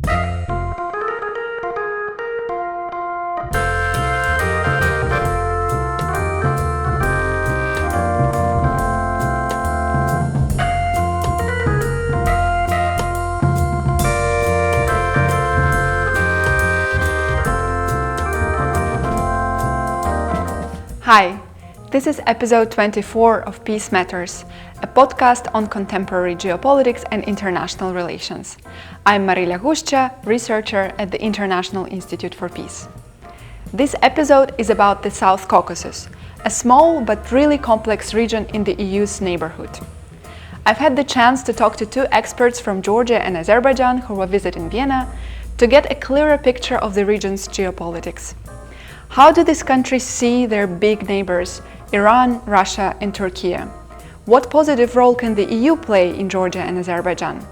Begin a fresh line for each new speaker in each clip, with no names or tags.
Hi, this is episode 24 of Peace Matters, a podcast on contemporary geopolitics and international relations. I'm Marila Gushcha, researcher at the International Institute for Peace. This episode is about the South Caucasus, a small but really complex region in the EU's neighborhood. I've had the chance to talk to two experts from Georgia and Azerbaijan who were visiting Vienna to get a clearer picture of the region's geopolitics. How do these countries see their big neighbors, Iran, Russia, and Turkey? What positive role can the EU play in Georgia and Azerbaijan?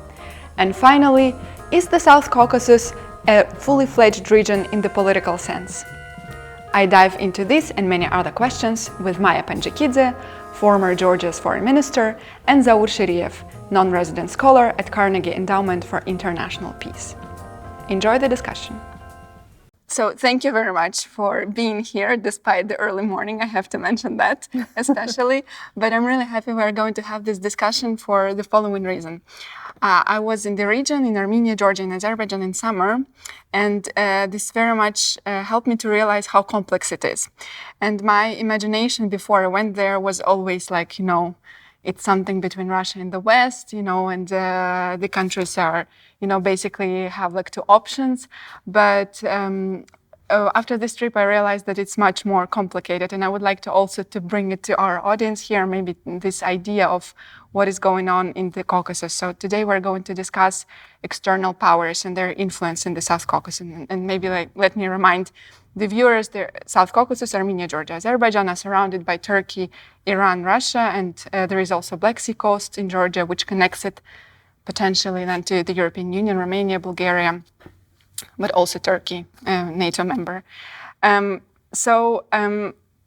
And finally, is the South Caucasus a fully fledged region in the political sense? I dive into this and many other questions with Maia Panjikidze, former Georgia's foreign minister, and Zaur Shiriyev, non-resident scholar at Carnegie Endowment for International Peace. Enjoy the discussion. So thank you very much for being here despite the early morning, I have to mention that especially, but I'm really happy we're going to have this discussion for the following reason. I was in the region in Armenia, Georgia and Azerbaijan in summer, and this very much helped me to realize how complex it is. And my imagination before I went there was always like, it's something between Russia and the West, and the countries are, basically have like two options. But after this trip, I realized that it's much more complicated. And I would like to also to bring it to our audience here, maybe this idea of what is going on in the Caucasus. So today we're going to discuss external powers and their influence in the South Caucasus. And maybe let me remind the viewers, the South Caucasus, Armenia, Georgia, Azerbaijan are surrounded by Turkey, Iran, Russia, and there is also Black Sea coast in Georgia, which connects it potentially then to the European Union, Romania, Bulgaria, but also Turkey, NATO member.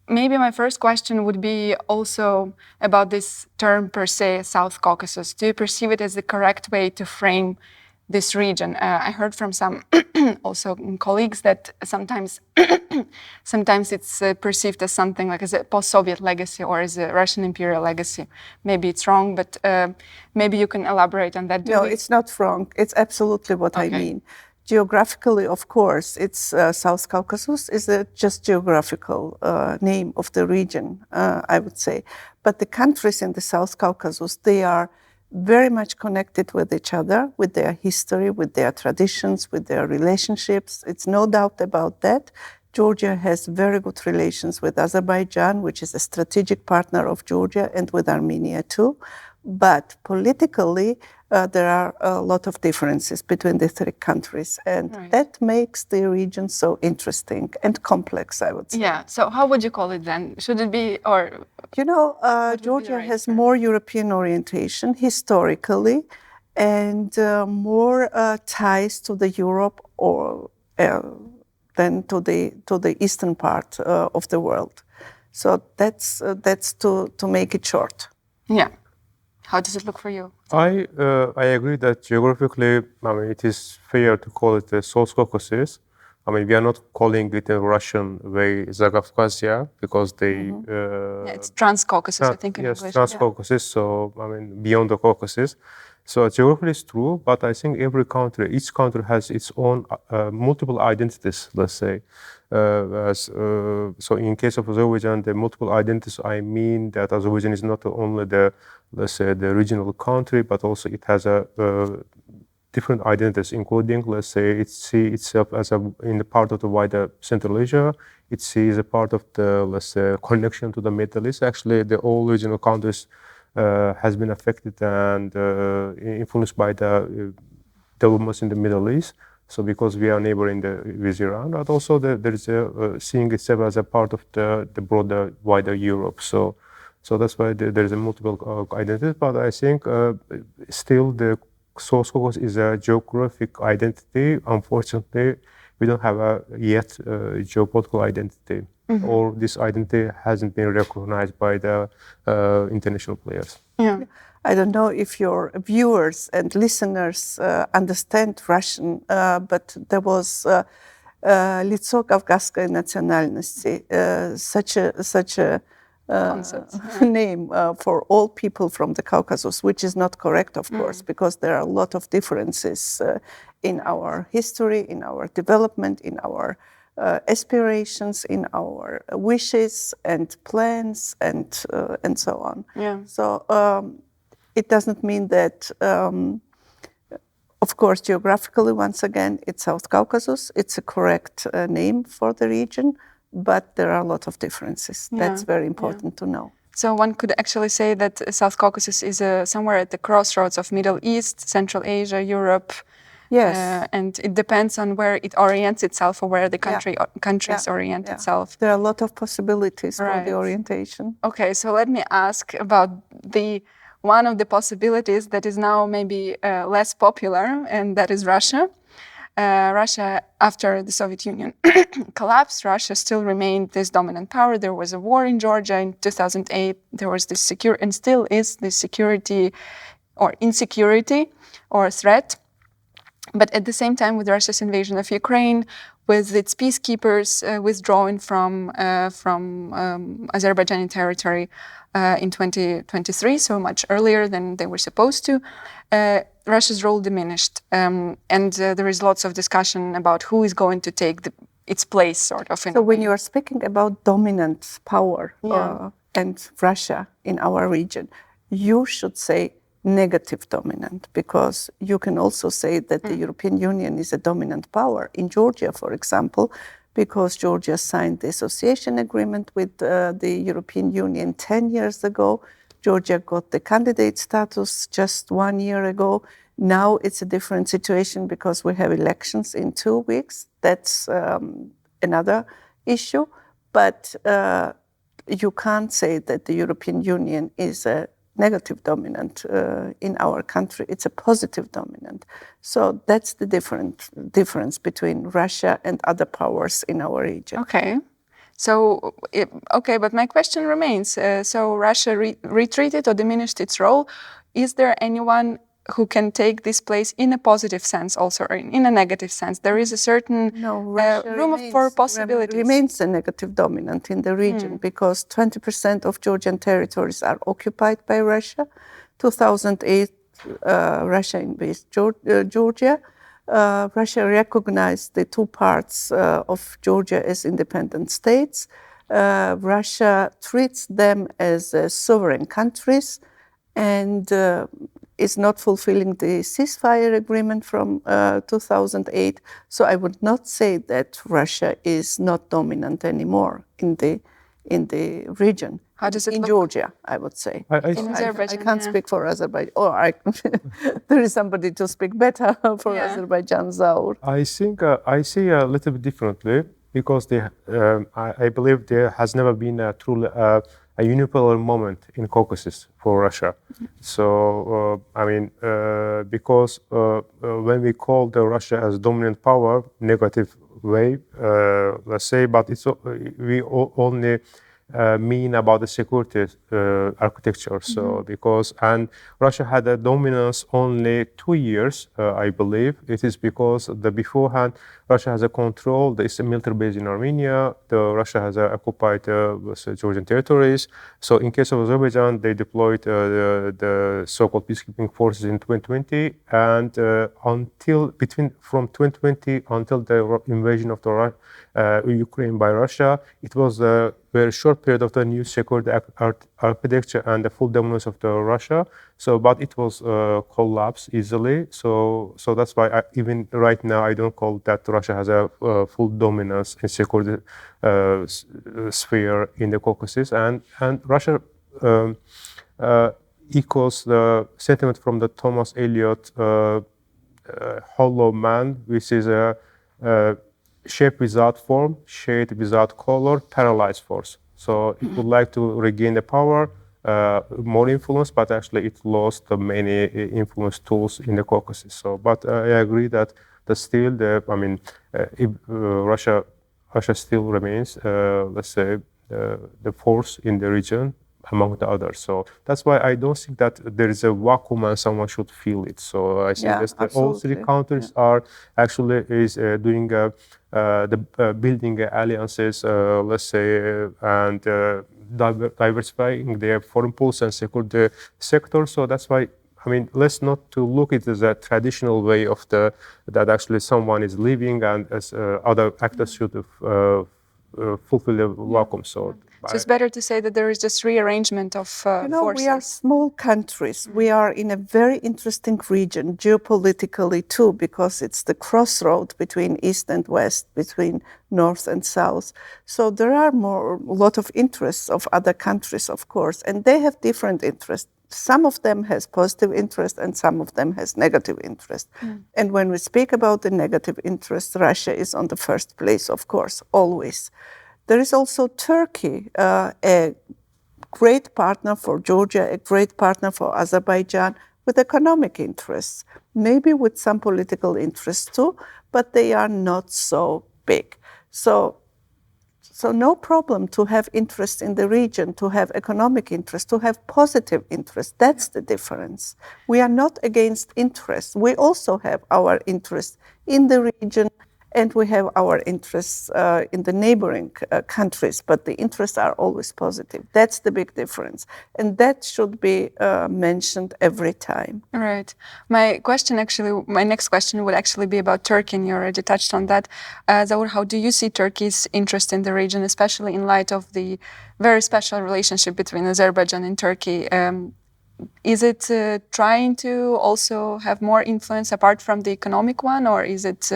Maybe my first question would be also about this term per se, South Caucasus. Do you perceive it as the correct way to frame this region? I heard from some also colleagues that sometimes it's perceived as something like as a post-Soviet legacy or as a Russian imperial legacy. Maybe it's wrong, but maybe you can elaborate on that.
No, it's not wrong. It's absolutely what I mean. Geographically, of course, it's South Caucasus is a just geographical name of the region, I would say. But the countries in the South Caucasus, they are very much connected with each other, with their history, with their traditions, with their relationships. It's no doubt about that. Georgia has very good relations with Azerbaijan, which is a strategic partner of Georgia, and with Armenia too. But politically, there are a lot of differences between the three countries, and that makes the region so interesting and complex, I would say.
Yeah, so how would you call it then? Should it be, or...
Georgia has more European orientation historically, and more ties to the Europe than to the eastern part of the world. So that's to make it short.
Yeah. How does it look for you?
I agree that geographically, it is fair to call it the South Caucasus. We are not calling it a Russian way, Zagafkazia, because they...
it's Trans-Caucasus, I think in
Yes,
English.
Trans-Caucasus, so, beyond the Caucasus. So geographically it's true, but I think each country has its own multiple identities, let's say. So in case of Azerbaijan, the multiple identities, I mean that Azerbaijan is not only the regional country, but also it has a different identities, including, let's say, it sees itself as in the part of the wider Central Asia. It sees a part of the, let's say, connection to the Middle East. Actually, the all regional countries has been affected and influenced by the developments in the Middle East. So because we are neighboring with Iran, but also there is seeing itself as a part of the broader, wider Europe. So that's why there is a multiple identity. But I think still the South Caucasus is a geographic identity. Unfortunately, we don't have yet geopolitical identity. or this identity hasn't been recognized by the international players.
Yeah.
I don't know if your viewers and listeners understand Russian, but there was лицо кавказской национальности, such a name for all people from the Caucasus, which is not correct, of course, because there are a lot of differences in our history, in our development, in our aspirations, in our wishes and plans, and so on.
Yeah.
So it doesn't mean that. Of course, geographically, once again, it's South Caucasus. It's a correct name for the region, but there are a lot of differences.
Yeah.
That's very important to know.
So one could actually say that South Caucasus is somewhere at the crossroads of Middle East, Central Asia, Europe.
Yes.
And it depends on where it orients itself, or where the countries orient itself.
There are a lot of possibilities for the orientation.
Okay, so let me ask about one of the possibilities that is now maybe less popular, and that is Russia. Russia, after the Soviet Union collapsed, Russia still remained this dominant power. There was a war in Georgia in 2008. There was this and still is this security or insecurity or threat. But at the same time, with Russia's invasion of Ukraine, with its peacekeepers withdrawing from Azerbaijani territory in 2023, so much earlier than they were supposed to, Russia's role diminished. And there is lots of discussion about who is going to take its place, sort of.
So when you are speaking about dominant power and Russia in our region, you should say negative dominant, because you can also say that the European Union is a dominant power in Georgia, for example, because Georgia signed the association agreement with the European Union 10 years ago. Georgia got the candidate status just 1 year ago. Now it's a different situation because we have elections in 2 weeks. That's another issue. But you can't say that the European Union is a negative dominant in our country. It's a positive dominant. So that's the difference between Russia and other powers in our region.
Okay. So, but my question remains. So Russia retreated or diminished its role. Is there anyone who can take this place in a positive sense also, or in a negative sense? There is a certain room for possibilities.
Remains a negative dominant in the region because 20% of Georgian territories are occupied by Russia. 2008, Russia invaded Georgia. Russia recognized the two parts of Georgia as independent states. Russia treats them as sovereign countries and is not fulfilling the ceasefire agreement from 2008. So I would not say that Russia is not dominant anymore in the region.
How does it
in
look?
Georgia, I would say.
In Azerbaijan,
I can't speak for Azerbaijan. There is somebody to speak better for Azerbaijan, Zaur.
I think I see a little bit differently because I believe there has never been a truly a unipolar moment in Caucasus for Russia. So because when we call Russia as dominant power, negative way, let's say, but we only mean about the security architecture. So and Russia had a dominance only 2 years, I believe. It is because beforehand Russia has a control. There is a military base in Armenia. Russia has occupied Georgian territories. So in case of Azerbaijan, they deployed the so-called peacekeeping forces in 2020, and from 2020 until the invasion of Ukraine by Russia, it was a very short period of the new security architecture and the full dominance of Russia. So, but it was collapsed easily. So that's why even right now I don't call that Russia has a full dominance in security sphere in the Caucasus, and Russia equals the sentiment from the Thomas Eliot hollow man, which is a shape without form, shade without color, paralyzed force. So it would like to regain the power, more influence, but actually it lost the many influence tools in the Caucasus. So, but I agree that still, if Russia Russia still remains, let's say, the force in the region among the others. So that's why I don't think that there is a vacuum and someone should feel it. So I think that all three countries are actually doing building alliances, let's say, and diversifying their foreign policy and security sector. So that's why, I mean, let's not to look at it as a traditional way of that actually someone is leaving and as other actors should fulfill the vacuum. So
it's better to say that there is just rearrangement of forces.
We are small countries. We are in a very interesting region geopolitically too, because it's the crossroad between East and West, between North and South. So there are a lot of interests of other countries, of course, and they have different interests. Some of them has positive interest and some of them has negative interest. And when we speak about the negative interest, Russia is on the first place, of course, always. There is also Turkey, a great partner for Georgia, a great partner for Azerbaijan, with economic interests, maybe with some political interests too, but they are not so big. So no problem to have interest in the region, to have economic interest, to have positive interest. That's the difference. We are not against interest. We also have our interest in the region, and we have our interests in the neighboring countries, but the interests are always positive. That's the big difference. And that should be mentioned every time.
Right. My next question would actually be about Turkey, and you already touched on that. Zaur, how do you see Turkey's interest in the region, especially in light of the very special relationship between Azerbaijan and Turkey? Is it trying to also have more influence apart from the economic one, or is it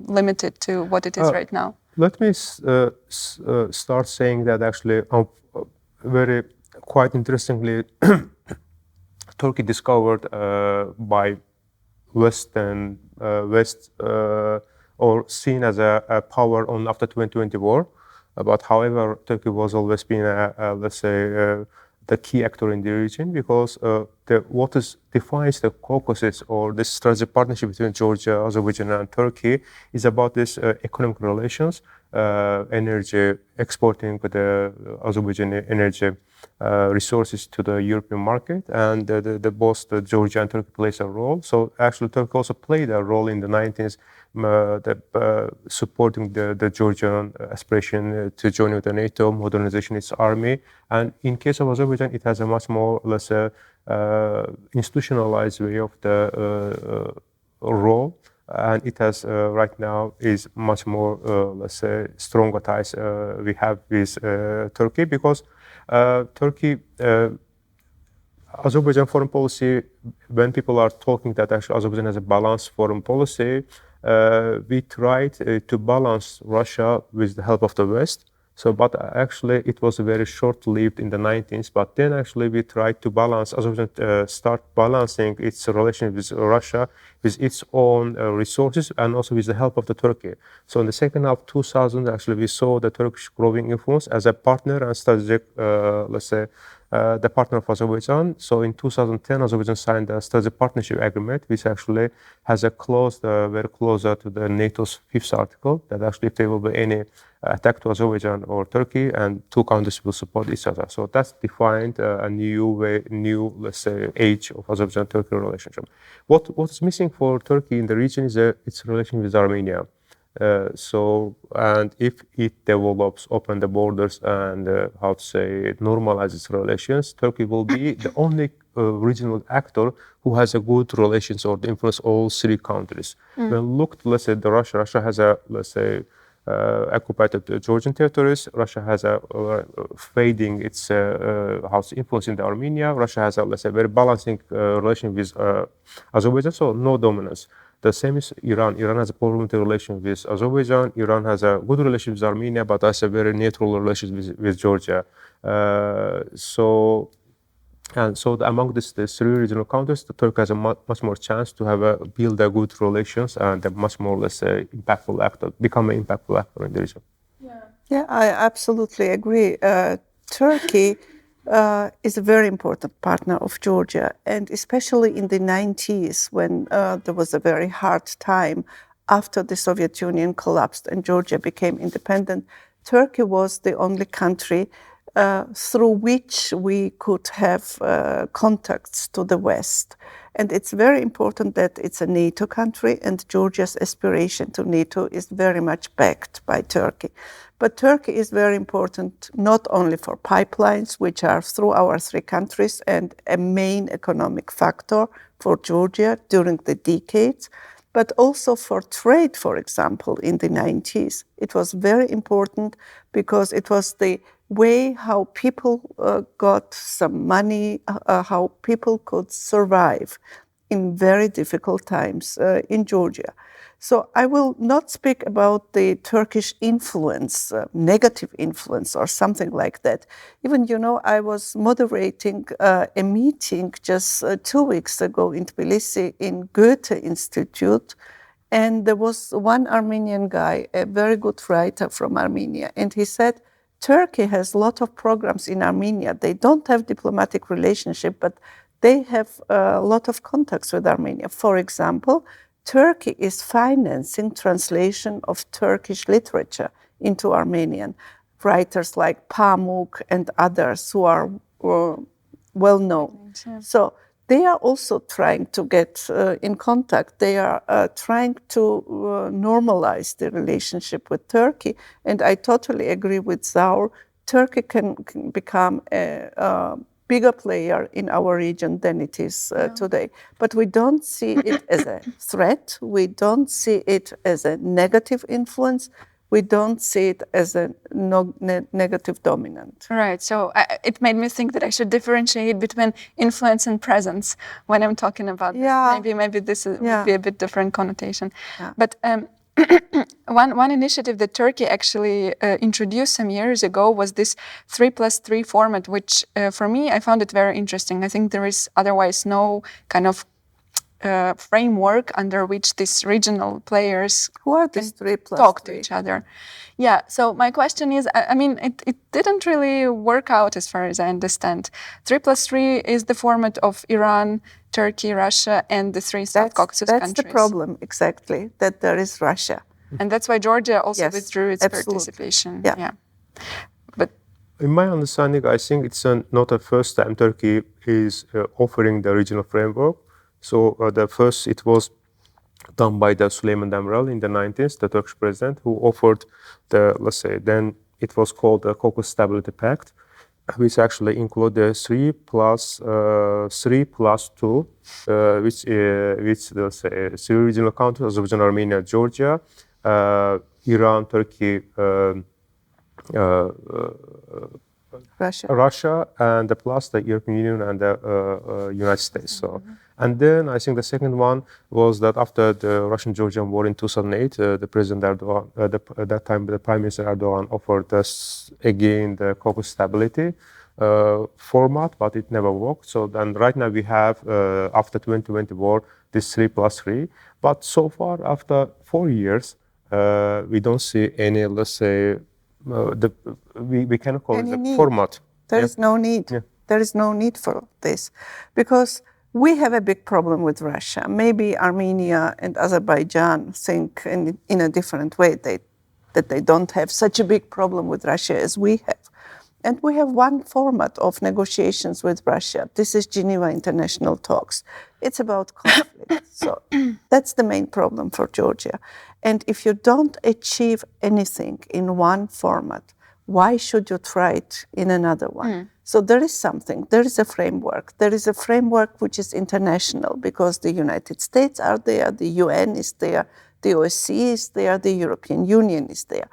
limited to what it is right now?
Let me start saying that actually, very quite interestingly, Turkey discovered by West or seen as a power on after 2020 war. But however, Turkey was always been let's say, the key actor in the region, because what defines the Caucasus or this strategic partnership between Georgia, Azerbaijan, and Turkey is about this economic relations, energy exporting the Azerbaijani energy resources to the European market, and both Georgia and Turkey plays a role. So actually, Turkey also played a role in the 90s, supporting the Georgian aspiration to join with the NATO, modernization its army. And in case of Azerbaijan, it has a much more, let's say, institutionalized way of the role. And it has right now is much more, let's say, stronger ties we have with Turkey, because Turkey, Azerbaijan foreign policy, when people are talking that actually Azerbaijan has a balanced foreign policy, we tried to balance Russia with the help of the West. So, but actually it was very short-lived in the 90s. But then actually we tried to balance, Azerbaijan start balancing its relationship with Russia with its own resources and also with the help of the Turkey. So in the second half of 2000, actually we saw the Turkish growing influence as a partner and strategic, let's say, the partner of Azerbaijan. So in 2010, Azerbaijan signed a strategic partnership agreement, which actually has a clause very closer to the NATO's 5th article, that actually if there will be any attack to Azerbaijan or Turkey, and two countries will support each other. So that's defined a new, let's say, age of Azerbaijan-Turkey relationship. What is missing for Turkey in the region is its relation with Armenia. And if it develops, open the borders, and normalize its relations, Turkey will be the only regional actor who has a good relations or influence all three countries. When looked, let's say, Russia has a, let's say, occupied the Georgian territories. Russia has a fading its influence in the Armenia. Russia has a, let's say, very balancing relation with Azerbaijan, so no dominance. The same is Iran. Iran has a parliamentary relation with Azerbaijan. Iran has a good relation with Armenia, but has a very neutral relation with Georgia. So among the three regional countries, the Turkey has a much more chance to build a good relations and a much more, let's say, impactful actor, become an impactful actor in the region.
Yeah, I absolutely agree. Turkey is a very important partner of Georgia, and especially in the 90s when there was a very hard time after the Soviet Union collapsed and Georgia became independent, Turkey was the only country through which we could have contacts to the West. And it's very important that it's a NATO country, and Georgia's aspiration to NATO is very much backed by Turkey. But Turkey is very important not only for pipelines, which are through our three countries and a main economic factor for Georgia during the decades, but also for trade, for example, in the 90s. It was very important because it was the way how people got some money, how people could survive in very difficult times in Georgia. So I will not speak about the Turkish influence, negative influence or something like that. Even, I was moderating a meeting just 2 weeks ago in Tbilisi in Goethe Institute, and there was one Armenian guy, a very good writer from Armenia, and he said, Turkey has a lot of programs in Armenia. They don't have diplomatic relationship, but they have a lot of contacts with Armenia. For example, Turkey is financing translation of Turkish literature into Armenian. Writers like Pamuk and others who are well known. So they are also trying to get in contact. They are trying to normalize the relationship with Turkey. And I totally agree with Zaur. Turkey can become a bigger player in our region than it is today. But we don't see it as a threat. We don't see it as a negative influence. We don't see it as a negative dominant.
Right. So it made me think that I should differentiate between influence and presence when I'm talking about this. Maybe this would be a bit different connotation. Yeah. But one initiative that Turkey actually introduced some years ago was this 3+3 format, which for me, I found it very interesting. I think there is otherwise no kind of framework under which these regional players talk to each other. Yeah, so my question is, I mean, it didn't really work out as far as I understand. 3+3 is the format of Iran, Turkey, Russia, and the three South Caucasus countries.
That's the problem, exactly, that there is Russia.
And that's why Georgia also withdrew its participation. Yeah. But
in my understanding, I think it's not the first time Turkey is offering the regional framework. So the first, it was done by the Süleyman Demirel in the 90s, the Turkish president, who offered then it was called the Caucasus Stability Pact, which actually included the 3+2, which three regional countries, Azerbaijan, Armenia, Georgia, Iran, Turkey, Russia, and plus the European Union and the United States. So, and then I think the second one was that after the Russian-Georgian war in 2008, the President Erdogan, at that time the Prime Minister Erdogan offered us again the Caucasus Stability format, but it never worked. So then right now we have, after 2020 war, this 3+3. But so far, after 4 years, we don't see any, we cannot call it a format.
There is no need. Yeah. There is no need for this because we have a big problem with Russia. Maybe Armenia and Azerbaijan think in a different way that they don't have such a big problem with Russia as we have. And we have one format of negotiations with Russia. This is Geneva International Talks. It's about conflict. So that's the main problem for Georgia. And if you don't achieve anything in one format, why should you try it in another one? So there is something, there is a framework. There is a framework which is international because the United States are there, the UN is there, the OSCE is there, the European Union is there.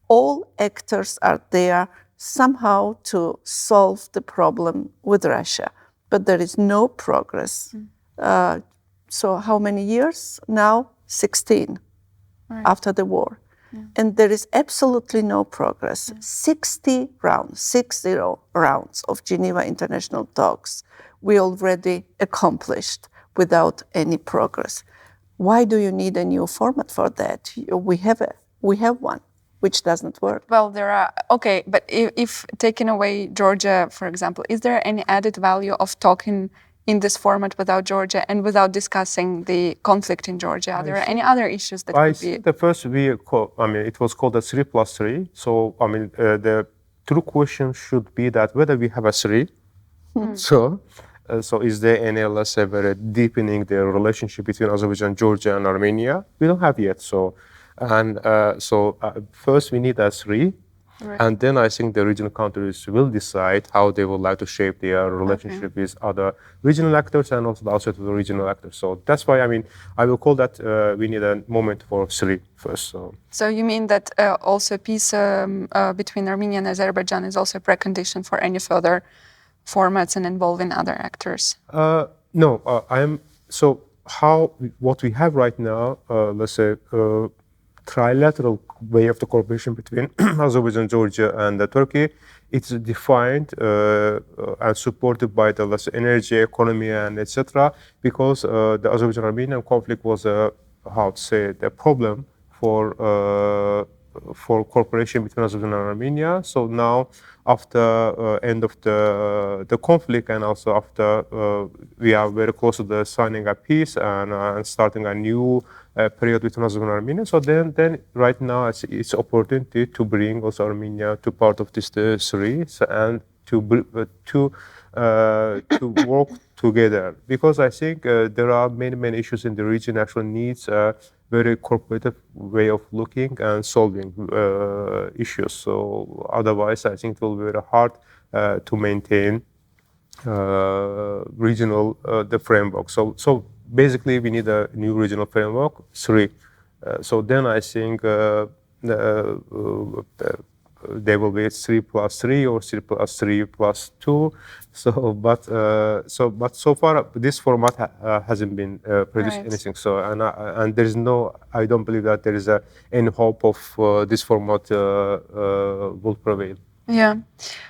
All actors are there somehow to solve the problem with Russia. But there is no progress. So how many years now? 16 after the war. And there is absolutely no progress. 60 rounds of Geneva International Talks we already accomplished without any progress. Why do you need a new format for that? We have one, which doesn't work.
Well, there are, okay, but if taking away Georgia, for example, is there any added value of talking in this format without Georgia and without discussing the conflict in Georgia? Are there any other issues that
I
would
see
be?
the first it was called a 3+3. So, the true question should be that whether we have a 3. So is there any, let's say, very deepening the relationship between Azerbaijan, Georgia, and Armenia? We don't have yet. First we need a 3.
Right.
And then I think the regional countries will decide how they would like to shape their relationship with other regional actors and also outside of the regional actors. So that's why, I will call that we need a moment for 3 first.
So you mean that also peace between Armenia and Azerbaijan is also a precondition for any further formats and involving other actors?
No, what we have right now, let's say, trilateral way of the cooperation between Azerbaijan, Georgia, and Turkey. It's defined and supported by the, let's say, energy, economy, and etc. Because the Azerbaijan-Armenian conflict was the problem for cooperation between Azerbaijan and Armenia. So now, after end of the conflict, and also after we are very close to the signing a peace and starting a new period between Azerbaijan and Armenia. So then right now it's opportunity to bring also Armenia to part of this series and to work together, because I think there are many issues in the region actually needs a very cooperative way of looking and solving issues. So otherwise, I think it will be very hard to maintain regional the framework. So basically, we need a new regional framework 3. So then I think there will be 3+3 or 3+3+2. But so far this format hasn't been produced anything. So and there is I don't believe that there is any hope of this format will prevail.
Yeah.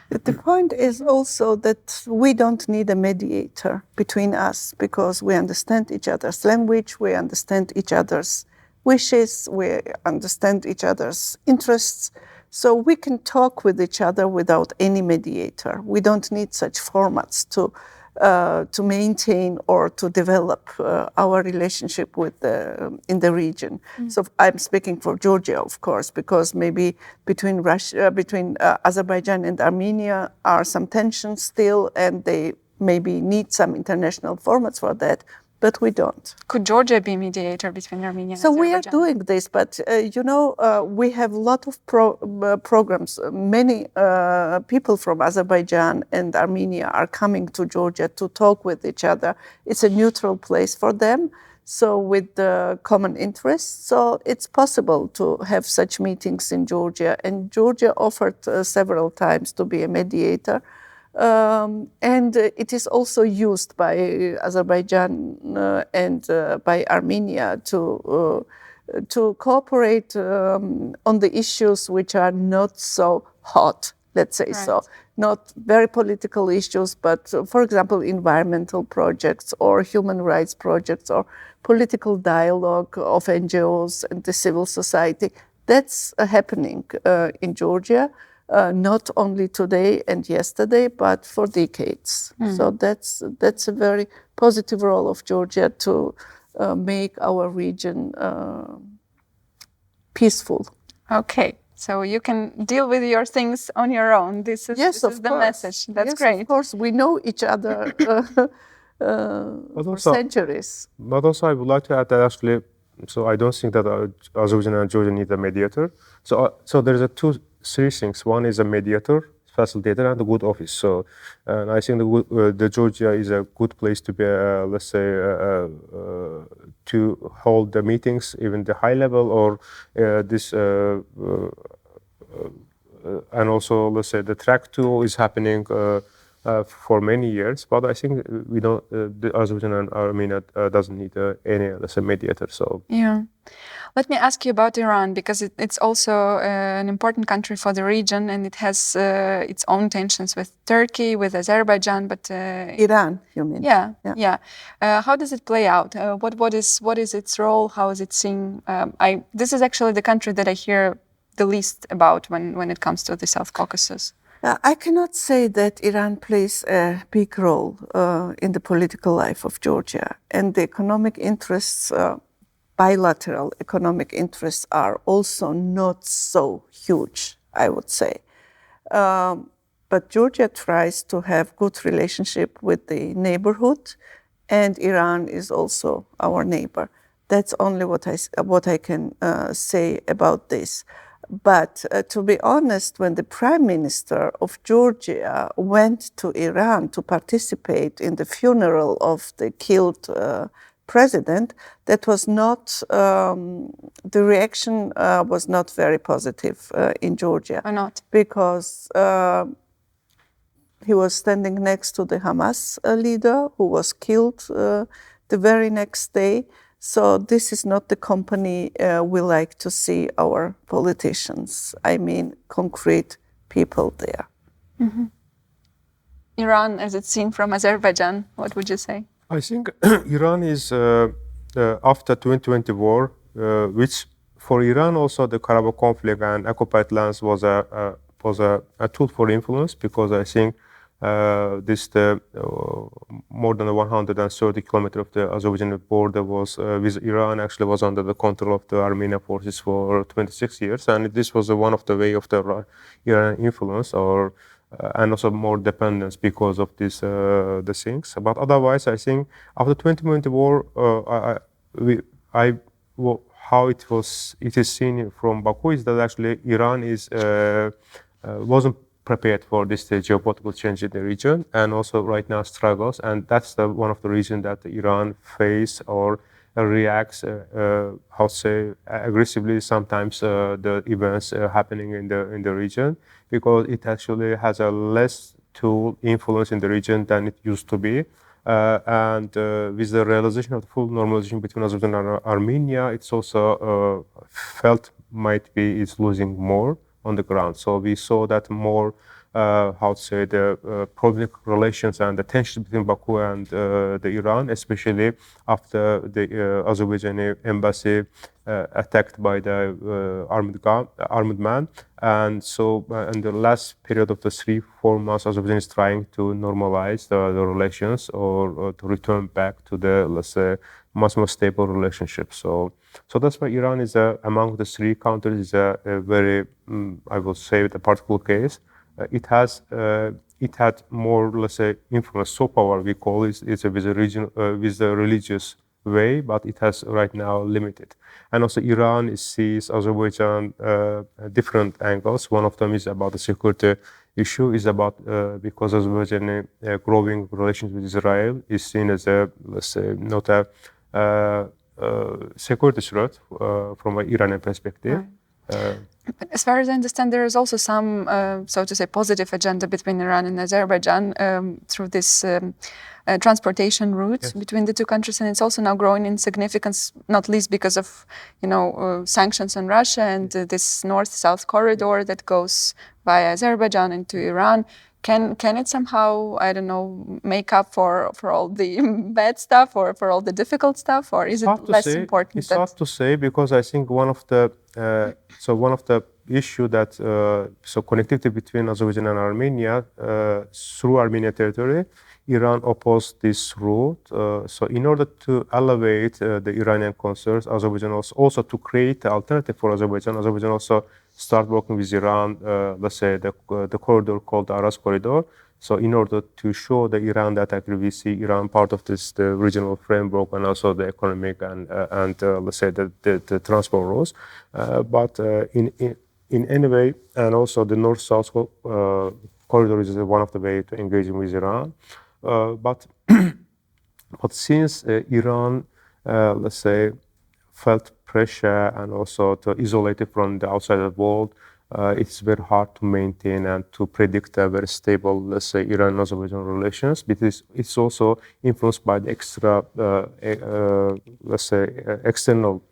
The point is also that we don't need a mediator between us, because we understand each other's language, we understand each other's wishes, we understand each other's interests. So we can talk with each other without any mediator. We don't need such formats to maintain or to develop our relationship in the region. So I'm speaking for Georgia, of course, because maybe between Azerbaijan and Armenia are some tensions still, and they maybe need some international formats for that. But we don't.
Could Georgia be mediator between Armenia and
So
Azerbaijan?
we are doing this, but we have a lot of programs. Many people from Azerbaijan and Armenia are coming to Georgia to talk with each other. It's a neutral place for them, so with the common interests. So it's possible to have such meetings in Georgia. And Georgia offered several times to be a mediator. And it is also used by Azerbaijan and by Armenia to cooperate on the issues which are not so hot, let's say. So not very political issues, but for example, environmental projects or human rights projects or political dialogue of NGOs and the civil society. That's happening in Georgia. Not only today and yesterday, but for decades. So that's a very positive role of Georgia to make our region peaceful.
Okay, so you can deal with your things on your own. This is the message. That's great.
Of course, we know each other for centuries.
But also, I would like to add that actually, so I don't think that Azerbaijan and Georgia need a mediator. So there's three things. One is a mediator, facilitator, and a good office. So, and I think the Georgia is a good place to be, let's say, to hold the meetings, even the high level, or and also, let's say, the track 2 is happening for many years. But I think we don't. The Azerbaijan and Armenia doesn't need any, let's say, mediator. So
yeah. Let me ask you about Iran, because it's also an important country for the region, and it has its own tensions with Turkey, with Azerbaijan, but
Iran, you mean?
Yeah. How does it play out? What is its role? How is it seen? This is actually the country that I hear the least about when it comes to the South Caucasus.
I cannot say that Iran plays a big role in the political life of Georgia, and the economic interests, bilateral economic interests, are also not so huge, I would say. But Georgia tries to have good relationship with the neighborhood, and Iran is also our neighbor. That's only what I can say about this. But to be honest, when the Prime Minister of Georgia went to Iran to participate in the funeral of the killed president, that was not, the reaction was not very positive in Georgia.
Why not?
Because he was standing next to the Hamas leader who was killed the very next day. So this is not the company we like to see our politicians. I mean, concrete people there.
Mm-hmm. Iran, as it's seen from Azerbaijan, what would you say?
I think Iran is, after 2020 war, which for Iran also the Karabakh conflict and occupied lands was a tool for influence, because I think more than 130 kilometers of the Azerbaijani border was with Iran actually was under the control of the Armenian forces for 26 years, and this was one of the way of the Iran influence, or and also more dependence because of this the things. But otherwise, I think after 2020 war, how it is seen from Baku is that actually Iran wasn't prepared for this geopolitical change in the region, and also right now struggles, and that's one of the reasons that Iran face or reacts, aggressively sometimes the events happening in the region, because it actually has a less tool influence in the region than it used to be. And with the realization of the full normalization between Azerbaijan and Armenia, it's also felt might be it's losing more on the ground. So we saw that more, the public relations and the tension between Baku and the Iran, especially after the Azerbaijani embassy attacked by the armed man. And so in the last period of the 3-4 months, Azerbaijan is trying to normalize the relations, or to return back to the, let's say, much more stable relationship. So that's why Iran is among the three countries is a very, I will say, the particular case. It had more, let's say, influence, soft power we call it, with the region, with the religious way, but it has right now limited. And also Iran sees Azerbaijan different angles. One of them is about the security issue, is about because Azerbaijan growing relations with Israel is seen as a, let's say, not a security threat from an Iranian perspective.
Right. As far as I understand, there is also some, so to say, positive agenda between Iran and Azerbaijan through this transportation route between the two countries, and it's also now growing in significance, not least because of, sanctions on Russia and this North-South Corridor that goes via Azerbaijan into Iran. Can it somehow, I don't know, make up for all the bad stuff, or for all the difficult stuff, or is it less important?
It's hard to say, because I think one of the issue that connectivity between Azerbaijan and Armenia through Armenian territory, Iran opposed this route. So in order to elevate the Iranian concerns, Azerbaijan also to create an alternative for Azerbaijan also start working with Iran, let's say the corridor called the Aras Corridor. So in order to show the Iran that actually we see Iran part of the regional framework, and also the economic and let's say the transport routes. But in any way, and also the North-South Corridor is one of the ways to engage with Iran. But since Iran, let's say, felt pressure and also to isolate it from the outside world, it's very hard to maintain and to predict a very stable, let's say, Iran-Azerbaijan relations, because it's also influenced by the extra, let's say, external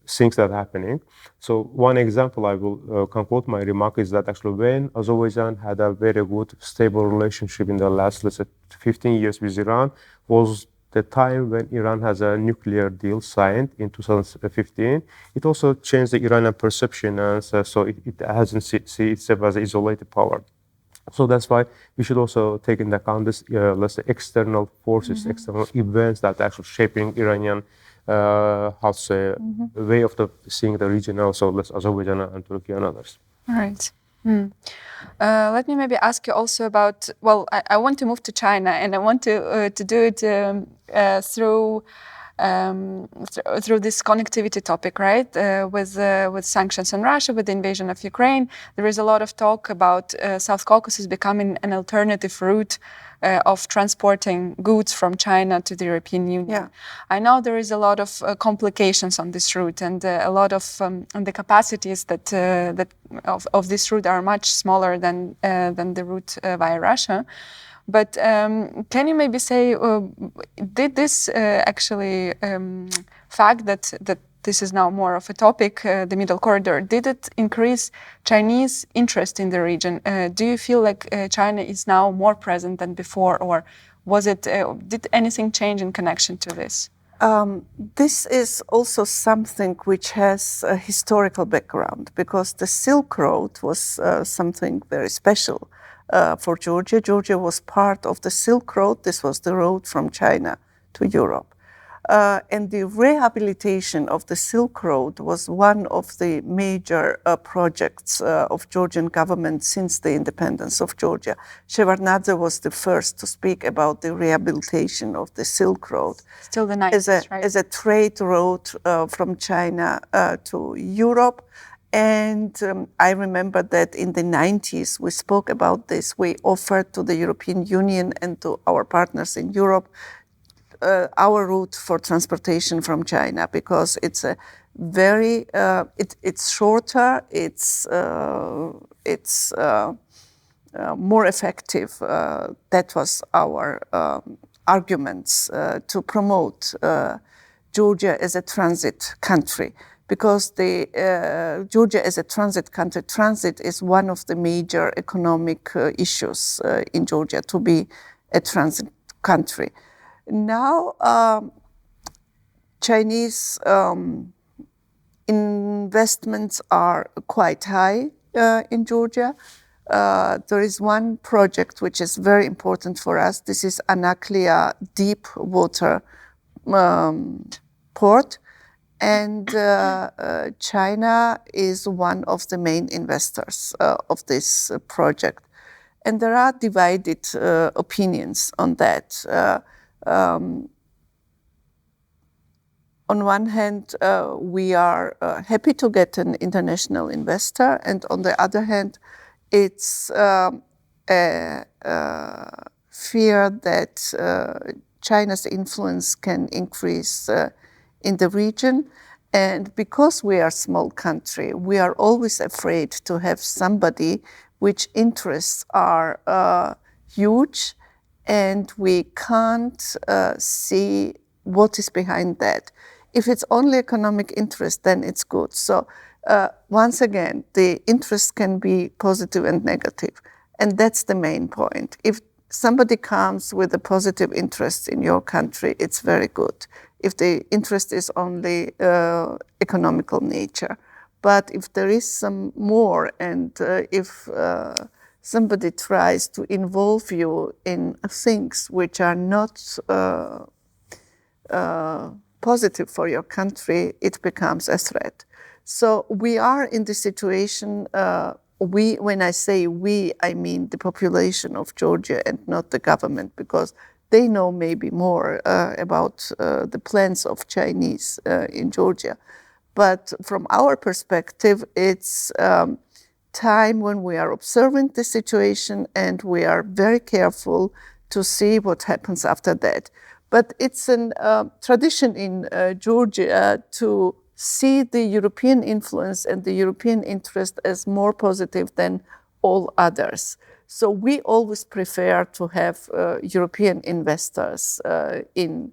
things that are happening. So one example I will conclude my remark is that actually when Azerbaijan had a very good, stable relationship in the last, let's say, 15 years with Iran, was the time when Iran has a nuclear deal signed in 2015, it also changed the Iranian perception, and so it hasn't see itself as an isolated power. So that's why we should also take into account this, let's say, external forces, external events that are actually shaping Iranian, way of seeing the region, also Azerbaijan and Turkey and others.
All right. Let me maybe ask you also about, well, I want to move to China, and I want to do it through this connectivity topic, right? With sanctions on Russia, with the invasion of Ukraine, there is a lot of talk about South Caucasus becoming an alternative route of transporting goods from China to the European Union.
Yeah.
I know there is a lot of complications on this route, and a lot of the capacities that of this route are much smaller than the route via Russia. But can you maybe say, did this actually fact that this is now more of a topic, the Middle Corridor, did it increase Chinese interest in the region? Do you feel like China is now more present than before, or was it? Did anything change in connection to this?
This is also something which has a historical background, because the Silk Road was something very special. For Georgia. Georgia was part of the Silk Road. This was the road from China to Europe. And the rehabilitation of the Silk Road was one of the major projects of Georgian government since the independence of Georgia. Shevardnadze was the first to speak about the rehabilitation of the Silk Road.
Still the 90s, right?
As a trade route from China to Europe. And I remember that in the 90s, we spoke about this. We offered to the European Union and to our partners in Europe our route for transportation from China, because it's a very, it's shorter, it's more effective. That was our arguments to promote Georgia as a transit country. Because Georgia as a transit country, transit is one of the major economic issues in Georgia, to be a transit country. Now, Chinese investments are quite high in Georgia. There is one project which is very important for us. This is Anaklia deep water port. And China is one of the main investors of this project. And there are divided opinions on that. On one hand, we are happy to get an international investor, and on the other hand, it's a fear that China's influence can increase in the region. And because we are a small country, we are always afraid to have somebody which interests are huge, and we can't see what is behind that. If it's only economic interest, then it's good. So once again, the interest can be positive and negative. And that's the main point. If somebody comes with a positive interest in your country, it's very good. If the interest is only economical nature. But if there is some more, and if somebody tries to involve you in things which are not positive for your country, it becomes a threat. So we are in the situation, when I say we, I mean the population of Georgia and not the government, because they know maybe more about the plans of Chinese in Georgia. But from our perspective, it's time when we are observing the situation, and we are very careful to see what happens after that. But it's a tradition in Georgia to see the European influence and the European interest as more positive than all others. So we always prefer to have European investors in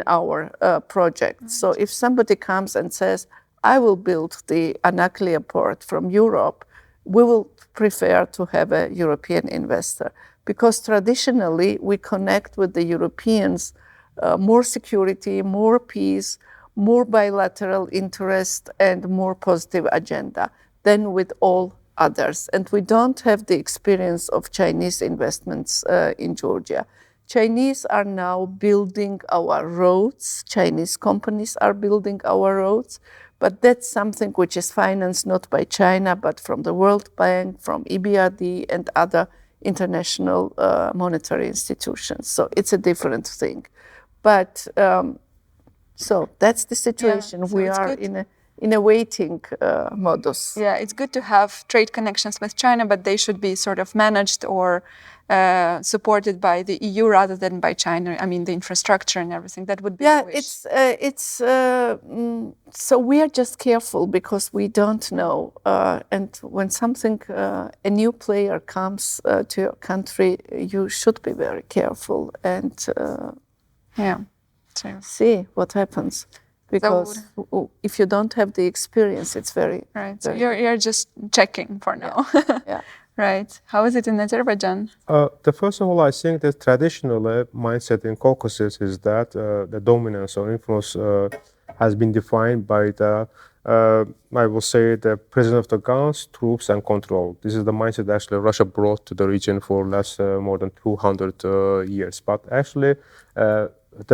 our project. Right. So if somebody comes and says, I will build the Anaklia port from Europe, we will prefer to have a European investor, because traditionally we connect with the Europeans more security, more peace, more bilateral interest, and more positive agenda than with all others. And we don't have the experience of Chinese investments in Georgia. Chinese are now building our roads. Chinese companies are building our roads. But that's something which is financed not by China, but from the World Bank, from EBRD, and other international monetary institutions. So it's a different thing. But so that's the situation.
Yeah, so
we are in a waiting modus.
Yeah, it's good to have trade connections with China, but they should be sort of managed or supported by the EU rather than by China. I mean, the infrastructure and everything. That would be the wish.
So we are just careful because we don't know. And when something, a new player comes to your country, you should be very careful and see what happens. Because if you don't have the experience, it's very...
Right, so you're just checking for now.
Yeah.
Right. How is it in Azerbaijan?
First of all, I think the traditional mindset in Caucasus is that the dominance or influence has been defined by the, I will say, the president of the guns, troops, and control. This is the mindset actually Russia brought to the region for more than 200 years. But actually,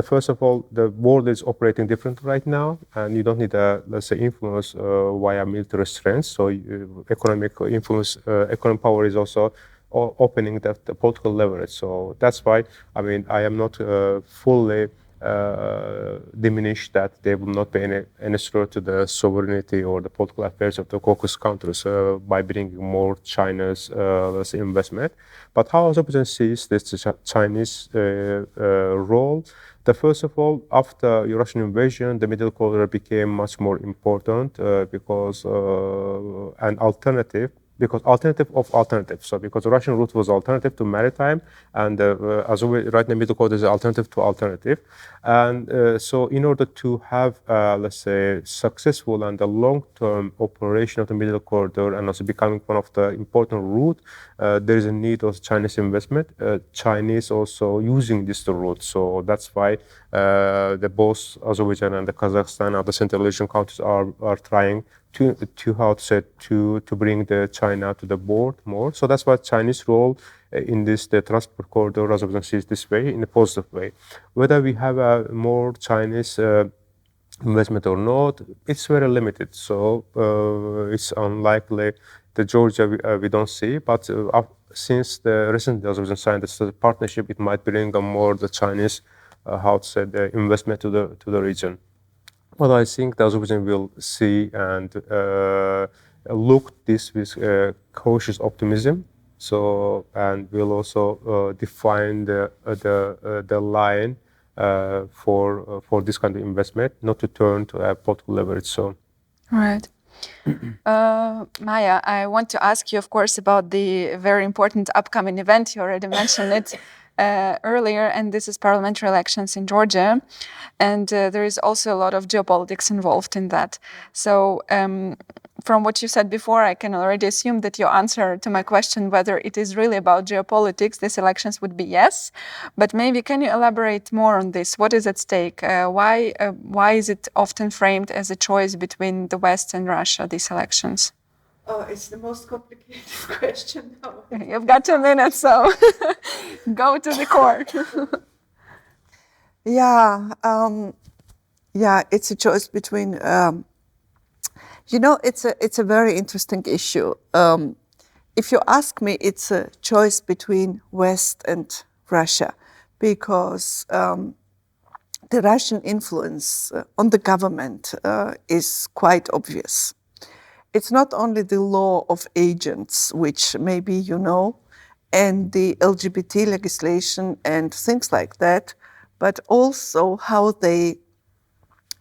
first of all, the world is operating different right now, and you don't need let's say, influence via military strength. So economic influence, economic power is also opening the political leverage. So that's why, I mean, I am not fully diminished that there will not be any threat to the sovereignty or the political affairs of the Caucasus countries by bringing more China's let's say, investment. But how Azerbaijan sees this Chinese role? First of all, after the Russian invasion, the Middle Corridor became much more important because an alternative of alternatives. So because the Russian route was alternative to maritime, and right now Middle Corridor is alternative to alternative. And so in order to have, let's say, successful and a long-term operation of the Middle Corridor and also becoming one of the important route, there is a need of Chinese investment. Chinese also using this route. So that's why both Azerbaijan and the Kazakhstan, other Central Asian countries are trying to bring the China to the board more. So that's why Chinese role in the transport corridor, Azerbaijan sees this way, in a positive way. Whether we have a more Chinese investment or not, it's very limited. So it's unlikely. The Georgia we don't see, but since the recently Azerbaijan signed this partnership, it might bring more the Chinese the investment to the region. Well, I think the Azerbaijan will see and look this with cautious optimism. So, and will also define the line for this kind of investment, not to turn to a political leverage. So,
right. Maia, I want to ask you, of course, about the very important upcoming event. You already mentioned it earlier, and this is parliamentary elections in Georgia. And there is also a lot of geopolitics involved in that. So from what you said before, I can already assume that your answer to my question, whether it is really about geopolitics, these elections would be yes. But maybe can you elaborate more on this? What is at stake? Why is it often framed as a choice between the West and Russia, these elections?
Oh, it's the most complicated question now.
You've got 2 minutes, so go to the core.
It's a choice between. It's a very interesting issue. If you ask me, it's a choice between West and Russia, because the Russian influence on the government is quite obvious. It's not only the law of agents, which maybe you know, and the LGBT legislation and things like that, but also how they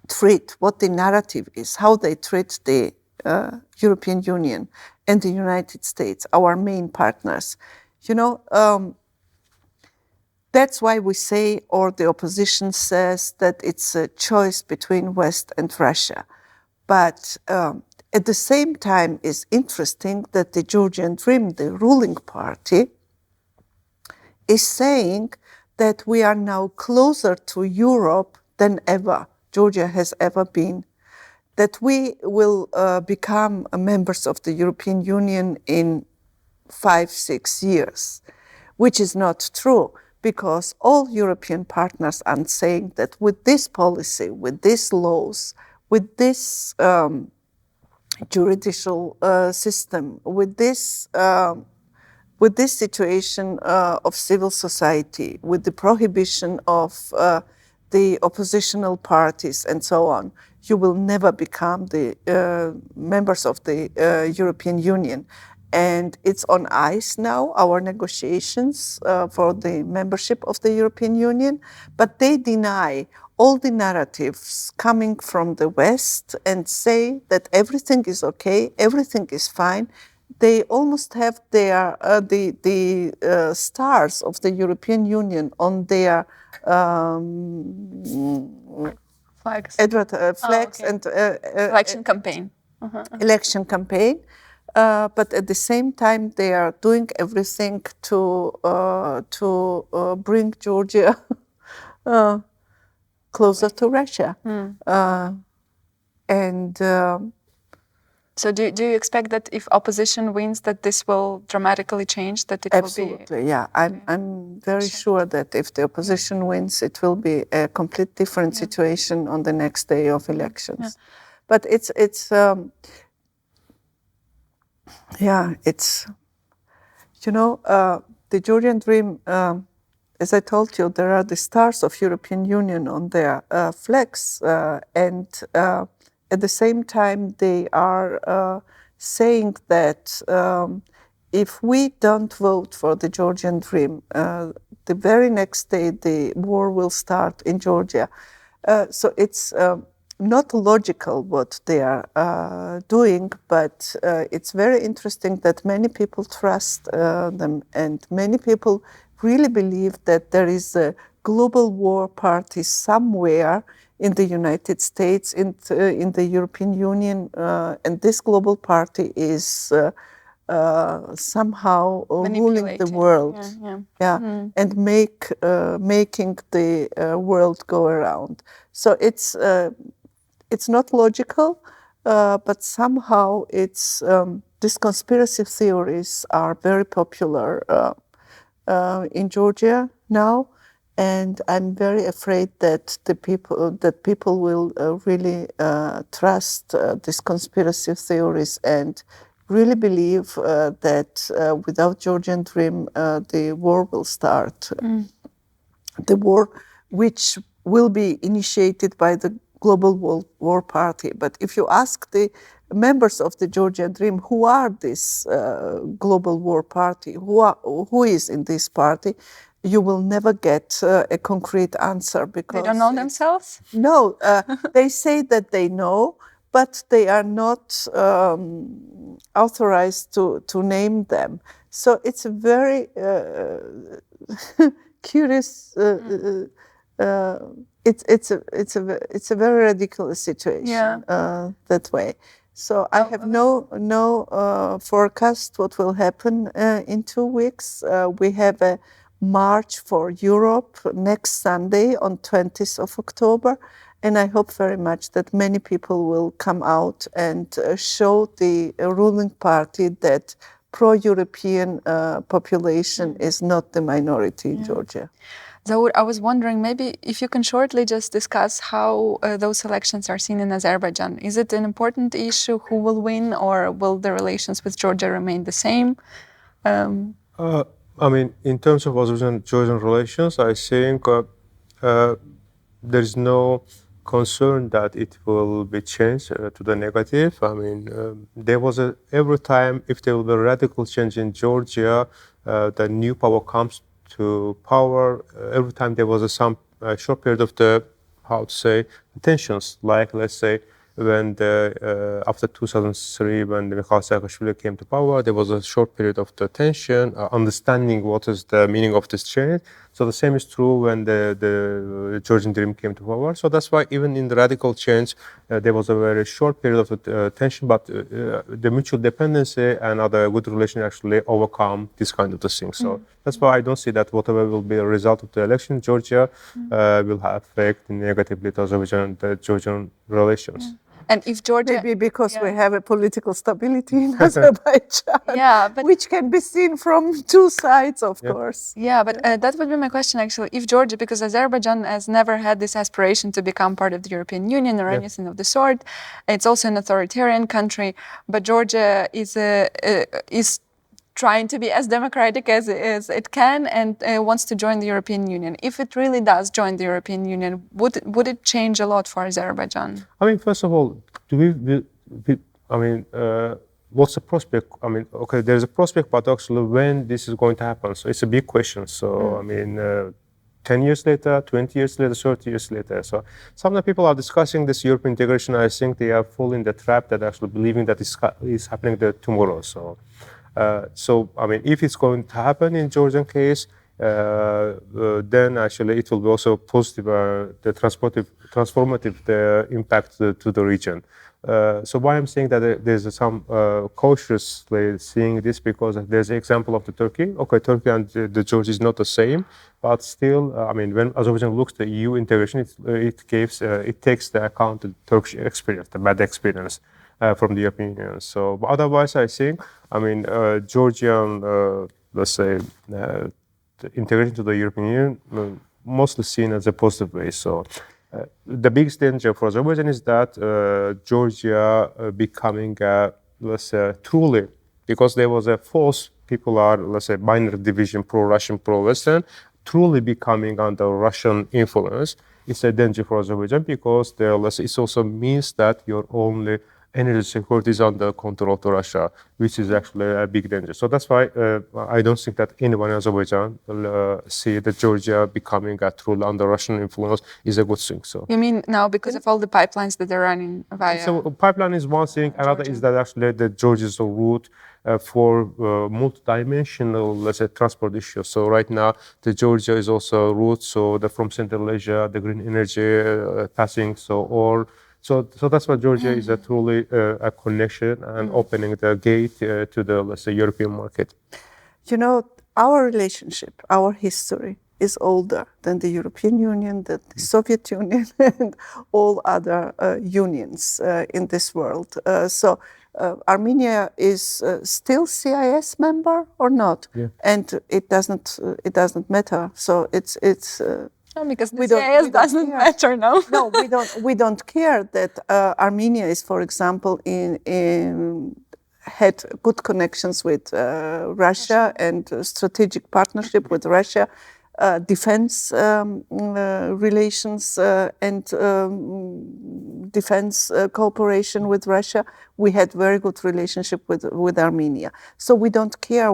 treat, what the narrative is, how they treat the European Union and the United States, our main partners. That's why we say, or the opposition says, that it's a choice between West and Russia. But at the same time, it's interesting that the Georgian Dream, the ruling party, is saying that we are now closer to Europe than ever Georgia has ever been, that we will become members of the European Union in 5-6 years, which is not true, because all European partners are saying that with this policy, with these laws, with this judicial system, with this situation of civil society, with the prohibition of the oppositional parties and so on, you will never become the members of the European Union. And it's on ice now, our negotiations for the membership of the European Union, but they deny all the narratives coming from the West and say that everything is okay, everything is fine. They almost have their the stars of the European Union on their
Flags.
Flags
okay.
and
Election campaign.
election campaign. But at the same time, they are doing everything to bring Georgia closer to Russia.
So do you expect that if opposition wins, that this will dramatically change? That it
Absolutely,
will be?
yeah. I'm very sure that if the opposition wins, it will be a complete different situation on the next day of elections.
Yeah.
But it's the Georgian dream. As I told you, there are the stars of European Union on their flags, and at the same time, they are saying that if we don't vote for the Georgian dream, the very next day the war will start in Georgia. So it's not logical what they are doing, but it's very interesting that many people trust them, and many people really believe that there is a global war party somewhere in the United States, in the European Union, and this global party is somehow ruling the world, and making the world go around. So it's not logical, but somehow it's these conspiracy theories are very popular in Georgia now. And I'm very afraid that people will really trust these conspiracy theories and really believe that without Georgian dream, the war will start. The war, which will be initiated by the Global War Party. But if you ask the members of the Georgian dream, who are this Global War Party, who is in this party, you will never get a concrete answer, because
they don't know themselves?
No, they say that they know, but they are not authorized to name them. So it's a very curious. It's a very ridiculous situation that way. So I have no forecast what will happen in 2 weeks. We have a March for Europe next Sunday on 20th of October. And I hope very much that many people will come out and show the ruling party that pro-European population is not the minority in Georgia.
Zaur, I was wondering, maybe if you can shortly just discuss how those elections are seen in Azerbaijan. Is it an important issue? Who will win, or will the relations with Georgia remain the same?
I mean, in terms of Azerbaijan-Georgian relations, I think there is no concern that it will be changed to the negative. I mean, there was every time if there will be a radical change in Georgia, the new power comes to power. Every time there was some short period of the, tensions, like let's say when after 2003, when Mikhail Saakashvili came to power, there was a short period of the tension, understanding what is the meaning of this change. So the same is true when the Georgian dream came to power. So that's why even in the radical change, there was a very short period of tension, but the mutual dependency and other good relation actually overcome this kind of the thing. So that's why I don't see that whatever will be the result of the election in Georgia will affect negatively to Azerbaijan and the Georgian relations.
Yeah. And if Georgia...
Maybe because we have a political stability in Azerbaijan, which can be seen from two sides, of course.
Yeah, but that would be my question, actually. If Georgia, because Azerbaijan has never had this aspiration to become part of the European Union or anything of the sort, it's also an authoritarian country, but Georgia is trying to be as democratic as it can and wants to join the European Union. If it really does join the European Union, would it change a lot for Azerbaijan?
I mean, first of all, what's the prospect? I mean, okay, there's a prospect, but actually when this is going to happen? So it's a big question. So, 10 years later, 20 years later, 30 years later. So some of the people are discussing this European integration. I think they are falling the trap that actually believing that it's happening there tomorrow. So, if it's going to happen in Georgian case, then actually it will be also positive, the transformative impact to the region. So why I'm saying that there's some cautiously seeing this, because there's an example of the Turkey. Okay, Turkey and the Georgia is not the same, but still, when Azerbaijan looks at the EU integration, it takes the account the Turkish experience, the bad experience from the European Union. So, but otherwise, I think, Georgian, let's say, the integration to the European Union mostly seen as a positive way. So. The biggest danger for Azerbaijan is that Georgia becoming, truly, because there was a false, people are, binary division, pro-Russian, pro-Western, truly becoming under Russian influence. It's a danger for Azerbaijan because it also means that your only energy security is under control of Russia, which is actually a big danger. So that's why I don't think that anyone in Azerbaijan will see that Georgia becoming a truly under Russian influence is a good thing. So
you mean now because of all the pipelines that they're running via?
So pipeline is one thing. Another is that actually the Georgia is a route for multidimensional, transport issues. So right now, the Georgia is also a route. So from Central Asia, the green energy passing. So that's why Georgia is truly a connection and opening the gate to the, European market.
Our relationship, our history is older than the European Union, the Soviet Union, and all other unions in this world. So Armenia is still CIS member or not? Yeah. And it doesn't matter. So it's
no, because the CIS doesn't matter now.
No, we don't care that Armenia is, for example, had good connections with Russia and strategic partnership with Russia, defense relations and defense cooperation with Russia. We had very good relationship with Armenia. So we don't care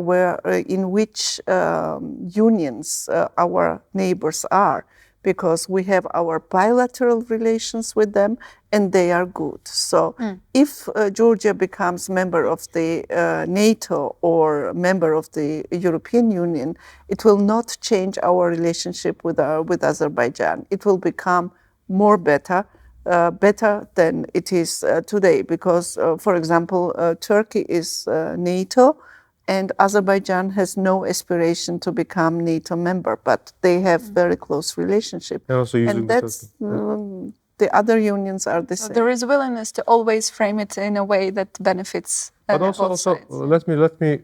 in which unions our neighbors are, because we have our bilateral relations with them and they are good. So if Georgia becomes member of the NATO or member of the European Union, it will not change our relationship with Azerbaijan. It will become better than it is today, because, for example, Turkey is NATO, and Azerbaijan has no aspiration to become NATO member, but they have very close relationship. And that's the other unions are the same.
There is willingness to always frame it in a way that benefits
but also let me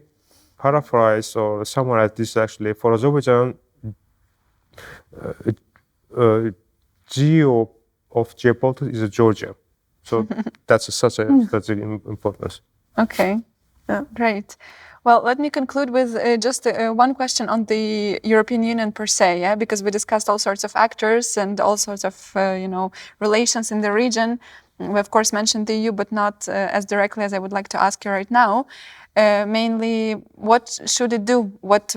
paraphrase or summarize this. Actually, for Azerbaijan, geopolitics is Georgia, so that's such an importance.
Okay, great. Well, let me conclude with just one question on the European Union per se, because we discussed all sorts of actors and all sorts of, relations in the region. We, of course, mentioned the EU, but not as directly as I would like to ask you right now. Mainly, what should it do? What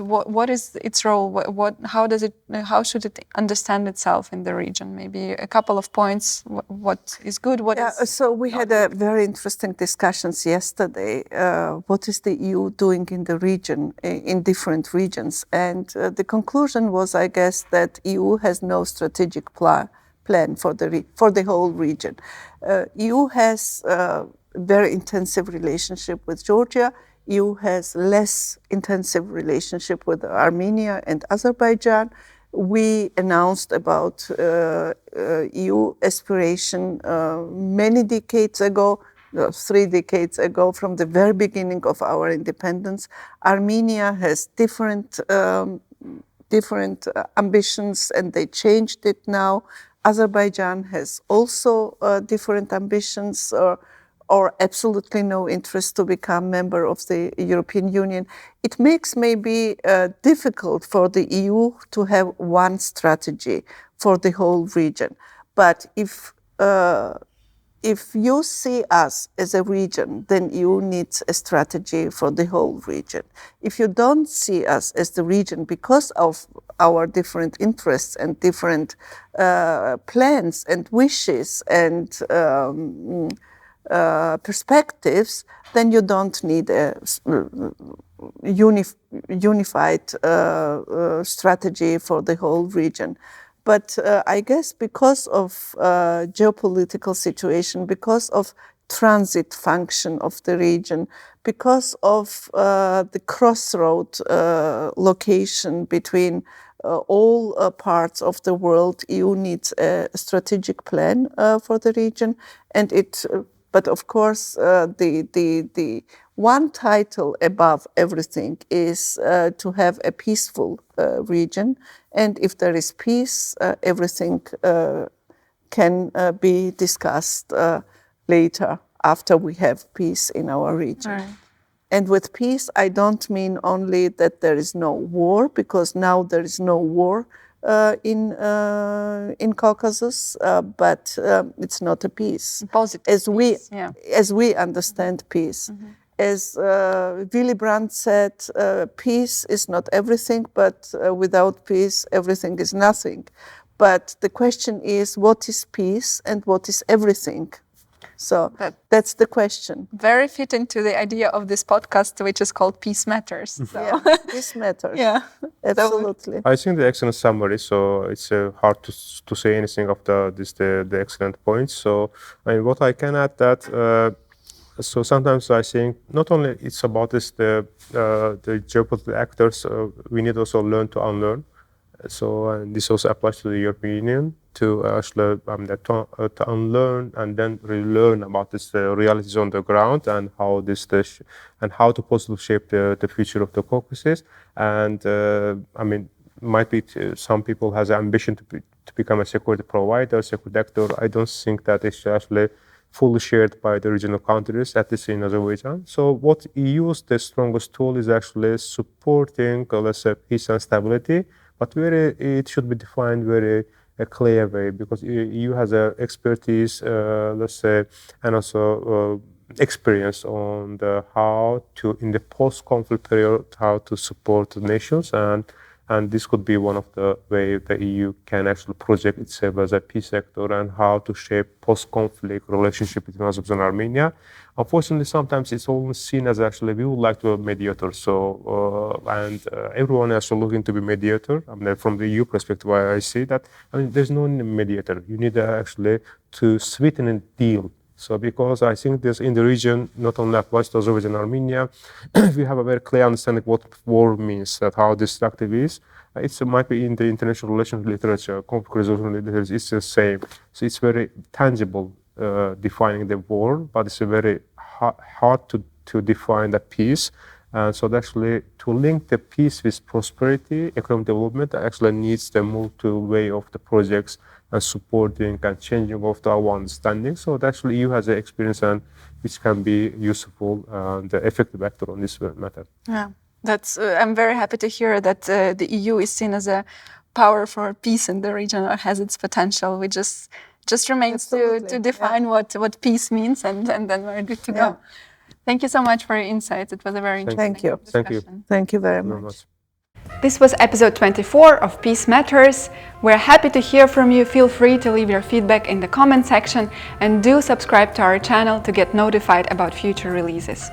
is its role? How should it understand itself in the region? Maybe a couple of points. What is good?
So we had a very interesting discussions yesterday. What is the EU doing in the region, in different regions? And the conclusion was, I guess, that EU has no strategic plan for the whole region. EU has a very intensive relationship with Georgia. EU has less intensive relationship with Armenia and Azerbaijan. We announced about EU aspiration many decades ago, 3 decades ago, from the very beginning of our independence. Armenia has different ambitions, and they changed it now. Azerbaijan has also different ambitions or absolutely no interest to become member of the European Union. It makes maybe difficult for the EU to have one strategy for the whole region. But if you see us as a region, then EU needs a strategy for the whole region. If you don't see us as the region because of our different interests and different plans and wishes and perspectives, then you don't need a unified strategy for the whole region. But I guess because of geopolitical situation, because of transit function of the region, because of the crossroad location between all parts of the world, EU needs a strategic plan for the region, and But of course, the one title above everything is to have a peaceful region. And if there is peace, everything can be discussed later after we have peace in our region.
Right.
And with peace, I don't mean only that there is no war, because now there is no war in Caucasus, but it's not a peace.
Positive peace, yeah.
As we understand peace. As Willy Brandt said, peace is not everything, but without peace, everything is nothing. But the question is, what is peace and what is everything? So that's the question.
Very fitting to the idea of this podcast, which is called Peace Matters. So.
Yeah, peace matters.
Yeah,
absolutely.
I think the excellent summary. So it's hard to say anything of the excellent points. So I mean, what I can add that. So sometimes I think not only it's about the geopolitical actors, we need also learn to unlearn. So this also applies to the European Union to actually to unlearn and then relearn about this realities on the ground and how and how to positively shape the future of the Caucasus. And I mean, might be some people has an ambition to become a security provider, security actor. I don't think that it's actually fully shared by the regional countries, at least in Azerbaijan. So what EU's the strongest tool is actually supporting, let's say, peace and stability, but it should be defined very a clear way, because EU has a expertise, let's say, and also experience on how to, in the post-conflict period, how to support the nations, and this could be one of the ways the EU can actually project itself as a peace actor and how to shape post-conflict relationship between Azerbaijan and Armenia. Unfortunately, sometimes it's always seen as actually we would like to be a mediator. So, everyone is also looking to be mediator. I mean, from the EU perspective, I see that. I mean, there's no mediator. You need actually to sweeten a deal. So because I think this in the region, not only applies to Azerbaijan and Armenia, we have a very clear understanding what war means, that how destructive it is. It might be in the international relations literature, conflict resolution literature, it's the same. So it's very tangible defining the war, but it's a very hard to define the peace. And so actually to link the peace with prosperity, economic development actually needs the multiple way of the projects and supporting and changing of our understanding. So actually EU has an experience and which can be useful and effective actor on this matter.
Yeah, that's. I'm very happy to hear that the EU is seen as a power for peace in the region, or has its potential. We just remains to define what peace means, and then we're good to go. Thank you so much for your insights. It was a very interesting discussion.
Thank you.
Thank you very much.
This was episode 24 of Peace Matters. We're happy to hear from you. Feel free to leave your feedback in the comment section, and do subscribe to our channel to get notified about future releases.